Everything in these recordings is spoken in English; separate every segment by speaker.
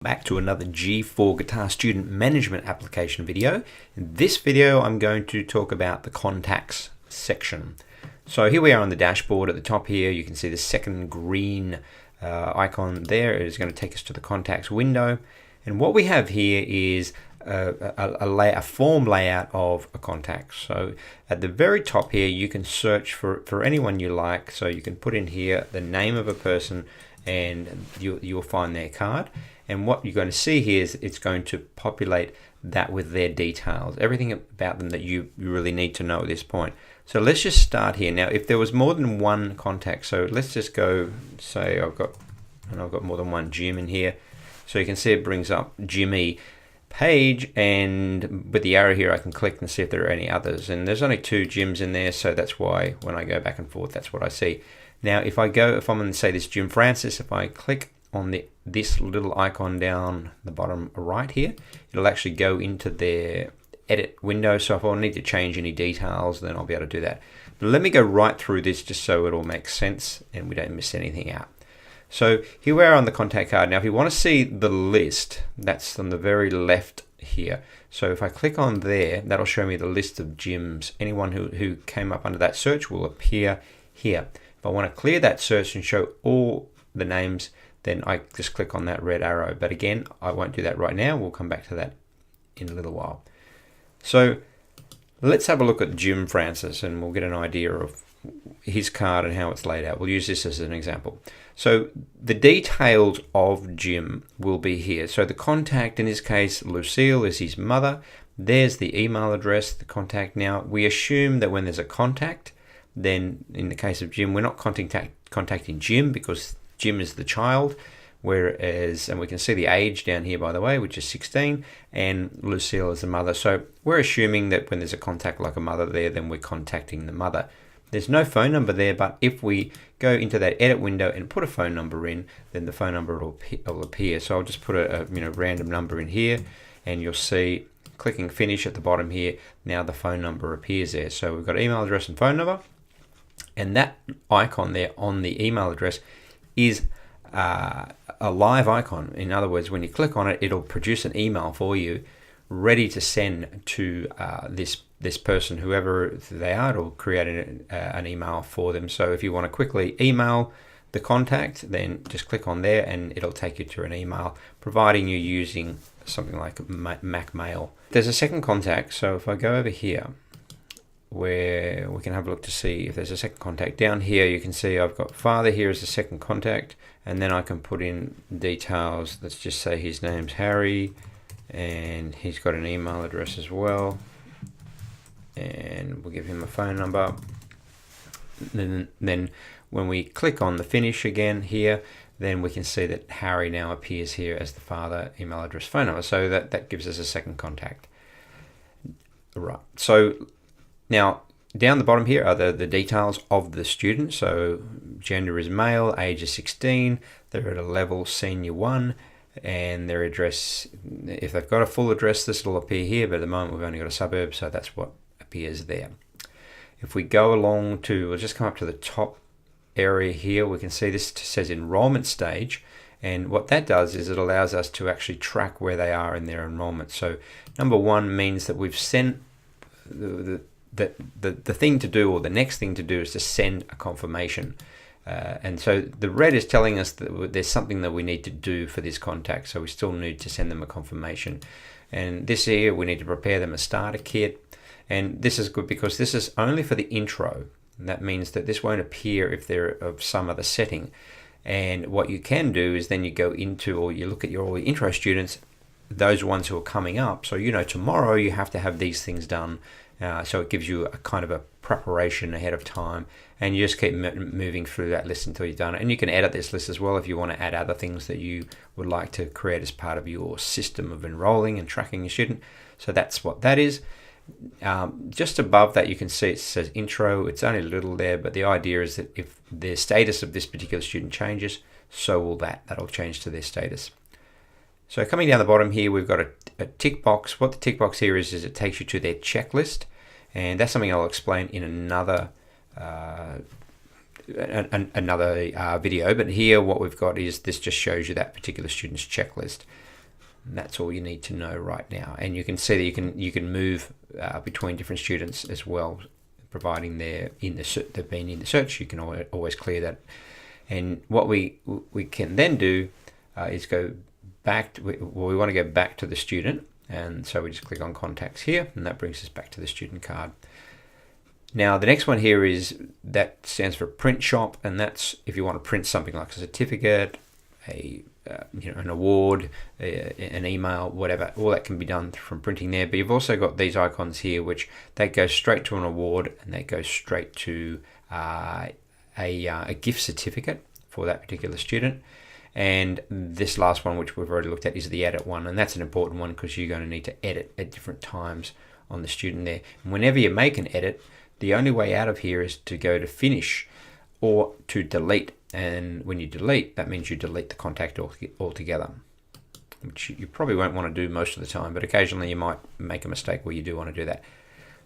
Speaker 1: Back to another G4 Guitar Student Management application video. In this video I'm going to talk about the contacts section. So here we are on the dashboard. At the top here you can see the second green icon there. It is going to take us to the contacts window, and what we have here is a form layout of a contact. So at the very top here you can search for anyone you like. So you can put in here the name of a person and you'll find their card. And what you're going to see here is it's going to populate that with their details, everything about them that you really need to know at this point. So let's just start here. Now, if there was more than one contact, so let's just go, say I've got more than one Jim in here. So you can see it brings up Jimmy Page, and with the arrow here I can click and see if there are any others. And there's only two Jims in there, so that's why when I go back and forth, that's what I see. Now, if I'm going to say this Jim Francis, if I click on this little icon down the bottom right here, it'll actually go into their edit window. So if I need to change any details, then I'll be able to do that. But let me go right through this just so it all makes sense and we don't miss anything out. So here we are on the contact card. Now if you want to see the list, that's on the very left here. So if I click on there, that'll show me the list of Jims. Anyone who came up under that search will appear here. If I want to clear that search and show all the names, then I just click on that red arrow. But again, I won't do that right now. We'll come back to that in a little while. So let's have a look at Jim Francis and we'll get an idea of his card and how it's laid out. We'll use this as an example. So the details of Jim will be here. So the contact, in this case, Lucille, is his mother. There's the email address, the contact. Now, we assume that when there's a contact, then in the case of Jim, we're not contacting Jim because Jim is the child, whereas, and we can see the age down here, by the way, which is 16, and Lucille is the mother. So we're assuming that when there's a contact like a mother there, then we're contacting the mother. There's no phone number there, but if we go into that edit window and put a phone number in, then the phone number will appear. So I'll just put a random number in here, and you'll see, clicking finish at the bottom here, now the phone number appears there. So we've got email address and phone number, and that icon there on the email address is a live icon. In other words, when you click on it, it'll produce an email for you ready to send to this person, whoever they are. It'll create an email for them. So if you want to quickly email the contact, then just click on there and it'll take you to an email, providing you're using something like Mac Mail. There's a second contact. So if I go over here, where we can have a look to see if there's a second contact. Down here you can see I've got father here as a second contact, and then I can put in details. Let's just say his name's Harry and he's got an email address as well, and we'll give him a phone number. Then when we click on the finish again here, then we can see that Harry now appears here as the father, email address, phone number. So that gives us a second contact. Right, so now, down the bottom here are the details of the student. So gender is male, age is 16, they're at a level senior 1, and their address, if they've got a full address, this will appear here, but at the moment we've only got a suburb, so that's what appears there. If we go along we'll just come up to the top area here, we can see this says enrollment stage, and what that does is it allows us to actually track where they are in their enrollment. So number 1 means that we've sent the thing to do, or the next thing to do, is to send a confirmation. And so the red is telling us that there's something that we need to do for this contact, so we still need to send them a confirmation. And this here, we need to prepare them a starter kit, and this is good because this is only for the intro. And that means that this won't appear if they're of some other setting. And what you can do is then you go into, or you look at all the intro students, those ones who are coming up. So tomorrow you have to have these things done. So it gives you a kind of a preparation ahead of time, and you just keep moving through that list until you've done it. And you can edit this list as well if you want to add other things that you would like to create as part of your system of enrolling and tracking your student. So that's what that is. Just above that you can see it says intro. It's only a little there, but the idea is that if the status of this particular student changes, so will that'll change to their status. So coming down the bottom here, we've got a tick box. What the tick box here is it takes you to their checklist, and that's something I'll explain in another another video, but here what we've got is this just shows you that particular student's checklist. And that's all you need to know right now. And you can see that you can move between different students as well, providing they've been in the search. You can always clear that. And what we can then do is go back to, we want to go back to the student, and so we just click on contacts here, and that brings us back to the student card. Now the next one here that stands for print shop, and that's if you want to print something like a certificate, an award, an email, whatever. All that can be done from printing there. But you've also got these icons here, which they go straight to an award, and they go straight to a gift certificate for that particular student. And this last one, which we've already looked at, is the edit one, and that's an important one because you're going to need to edit at different times on the student there. And whenever you make an edit, the only way out of here is to go to finish or to delete. And when you delete, that means you delete the contact altogether, which you probably won't want to do most of the time, but occasionally you might make a mistake where you do want to do that.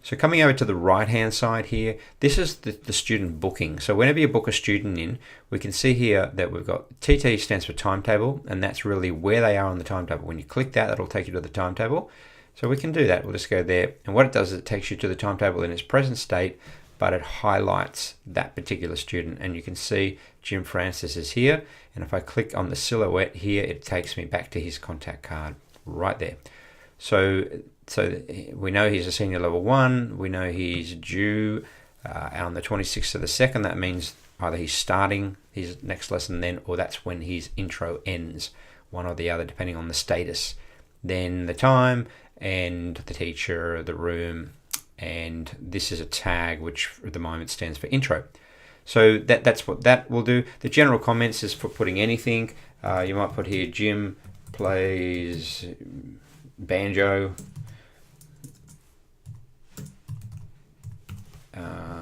Speaker 1: So coming over to the right hand side here, this is the student booking. So whenever you book a student in, we can see here that we've got TT stands for timetable, and that's really where they are on the timetable. When you click that, that'll take you to the timetable. So we can do that. We'll just go there, and what it does is it takes you to the timetable in its present state, but it highlights that particular student. And you can see Jim Francis is here, and if I click on the silhouette here, it takes me back to his contact card right there. So we know he's a senior level 1. We know he's due on the 26th of the 2nd. That means either he's starting his next lesson then, or that's when his intro ends, one or the other, depending on the status. Then the time and the teacher, the room, and this is a tag, which at the moment stands for intro. So that's what that will do. The general comments is for putting anything. You might put here, Jim plays banjo.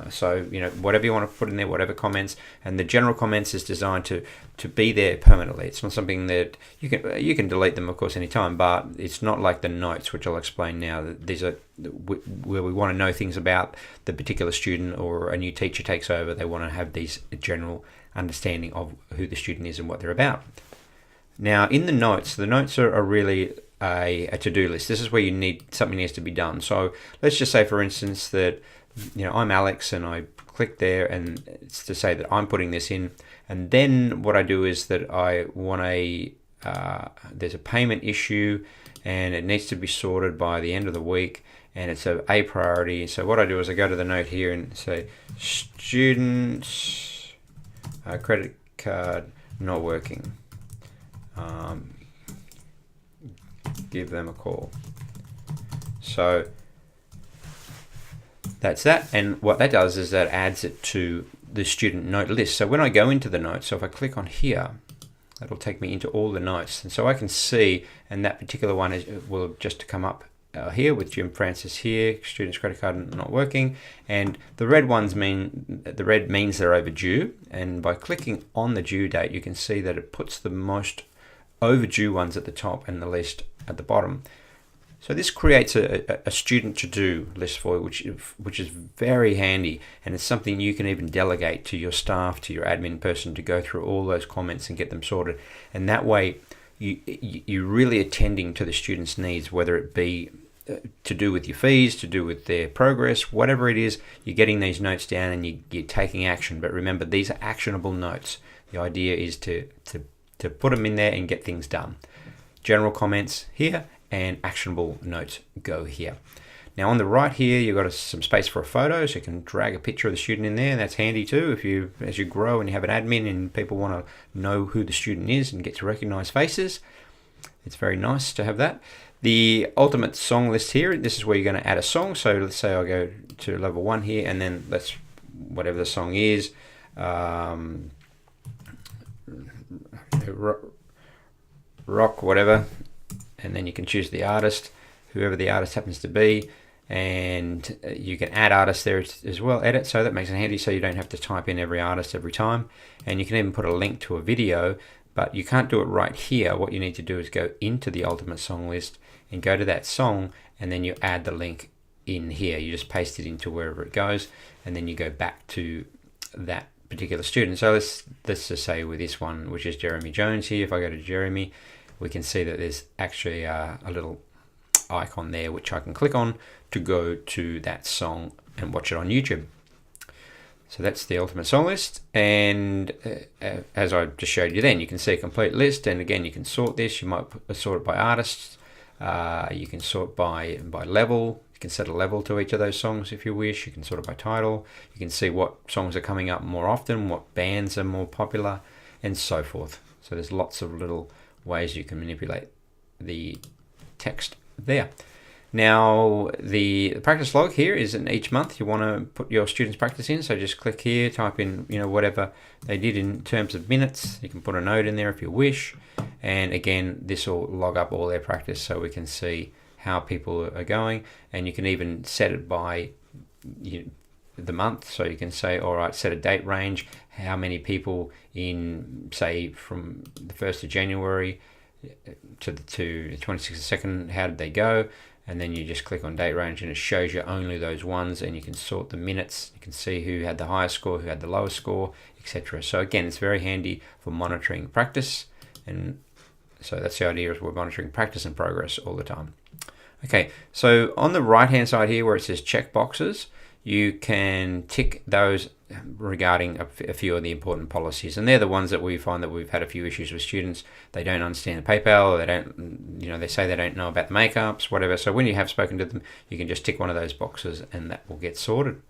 Speaker 1: So whatever you want to put in there, whatever comments, and the general comments is designed to be there permanently. It's not something that you can delete them, of course, anytime, but it's not like the notes, which I'll explain now. That these are where we want to know things about the particular student, or a new teacher takes over. They want to have these general understanding of who the student is and what they're about. Now, in the notes are really a to-do list. This is where something needs to be done. So let's just say, for instance, that I'm Alex, and I click there, and it's to say that I'm putting this in. And then what I do is that I want there's a payment issue, and it needs to be sorted by the end of the week, and it's a priority. So what I do is I go to the note here and say, students credit card not working. Give them a call. So that's that, and what that does is that adds it to the student note list. So when I go into the notes, so if I click on here, that'll take me into all the notes, and so I can see, and that particular one will just come up here with Jim Francis here, student's credit card not working, and the red means they're overdue. And by clicking on the due date, you can see that it puts the most overdue ones at the top and the least at the bottom. So this creates a student to-do list for you, which is very handy, and it's something you can even delegate to your staff, to your admin person, to go through all those comments and get them sorted. And that way, you're really attending to the student's needs, whether it be to do with your fees, to do with their progress, whatever it is. You're getting these notes down and you're taking action. But remember, these are actionable notes. The idea is to put them in there and get things done. General comments here, and actionable notes go here. Now on the right here, you've got some space for a photo, so you can drag a picture of the student in there, and that's handy too as you grow and you have an admin and people want to know who the student is and get to recognize faces. It's very nice to have that. The ultimate song list here, this is where you're going to add a song. So let's say I'll go to level 1 here, and then whatever the song is, rock, whatever, and then you can choose the artist, whoever the artist happens to be, and you can add artists there as well, edit, so that makes it handy so you don't have to type in every artist every time. And you can even put a link to a video, but you can't do it right here. What you need to do is go into the ultimate song list and go to that song, and then you add the link in here. You just paste it into wherever it goes, and then you go back to that particular student. So let's just say with this one, which is Jeremy Jones here, if I go to Jeremy, we can see that there's actually a little icon there which I can click on to go to that song and watch it on YouTube. So that's the Ultimate Song List, and as I just showed you then, you can see a complete list, and again you can sort this. You might sort it by artists, you can sort by level. You can set a level to each of those songs if you wish. You can sort it by title. You can see what songs are coming up more often, what bands are more popular, and so forth. So there's lots of little ways you can manipulate the text there. Now the practice log here is in each month you want to put your students' practice in, so just click here, type in whatever they did in terms of minutes. You can put a note in there if you wish, and again this will log up all their practice so we can see how people are going, and you can even set it by the month, so you can say, all right, set a date range, how many people in, say, from the 1st of January to the 26th of 2nd, how did they go? And then you just click on date range and it shows you only those ones, and you can sort the minutes. You can see who had the highest score, who had the lowest score, etc. So again, it's very handy for monitoring practice, and so that's the idea, is we're monitoring practice and progress all the time. Okay, so on the right hand side here where it says check boxes, you can tick those regarding a few of the important policies, and they're the ones that we find that we've had a few issues with students. They don't understand the PayPal, or they don't, they say they don't know about the makeups, whatever. So when you have spoken to them, you can just tick one of those boxes and that will get sorted.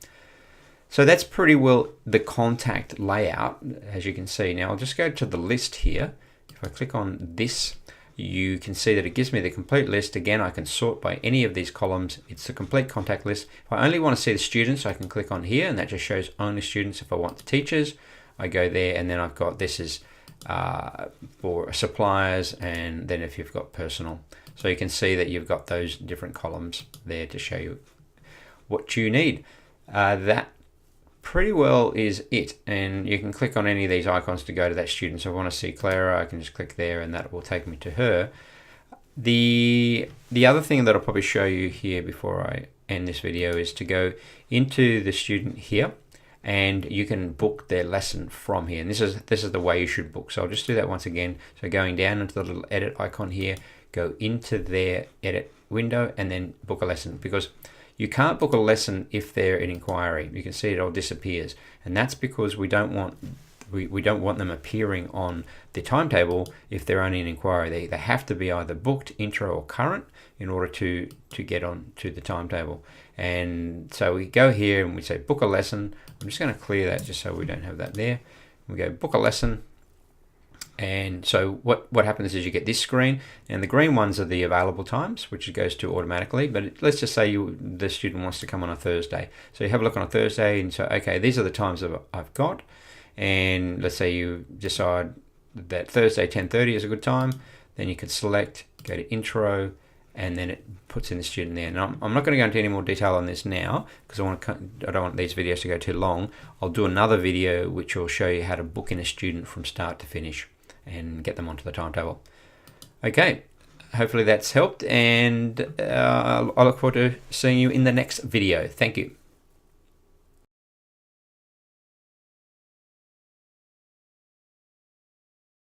Speaker 1: So that's pretty well the contact layout, as you can see. Now I'll just go to the list here. If I click on this, you can see that it gives me the complete list. Again, I can sort by any of these columns. It's a complete contact list. If I only want to see the students, I can click on here and that just shows only students. If I want the teachers, I go there, and then I've got, this is for suppliers, and then if you've got personal. So you can see that you've got those different columns there to show you what you need. That pretty well is it, and you can click on any of these icons to go to that student. So if I want to see Clara, I can just click there and that will take me to her. The other thing that I'll probably show you here before I end this video is to go into the student here, and you can book their lesson from here, and this is the way you should book. So I'll just do that once again. So going down into the little edit icon here, go into their edit window and then book a lesson, because you can't book a lesson if they're an inquiry. You can see it all disappears, and that's because we don't want them appearing on the timetable if they're only an inquiry. They have to be either booked, intro, or current in order to get on to the timetable. And so we go here and we say book a lesson. I'm just going to clear that just so we don't have that there. We go book a lesson. And so what happens is you get this screen, and the green ones are the available times, which it goes to automatically. But let's just say the student wants to come on a Thursday. So you have a look on a Thursday and say, okay, these are the times that I've got. And let's say you decide that Thursday 10:30 is a good time. Then you can select, go to intro, and then it puts in the student there. And I'm not going to go into any more detail on this now, because I don't want these videos to go too long. I'll do another video which will show you how to book in a student from start to finish and get them onto the timetable. Okay, hopefully that's helped, and I look forward to seeing you in the next video. Thank you.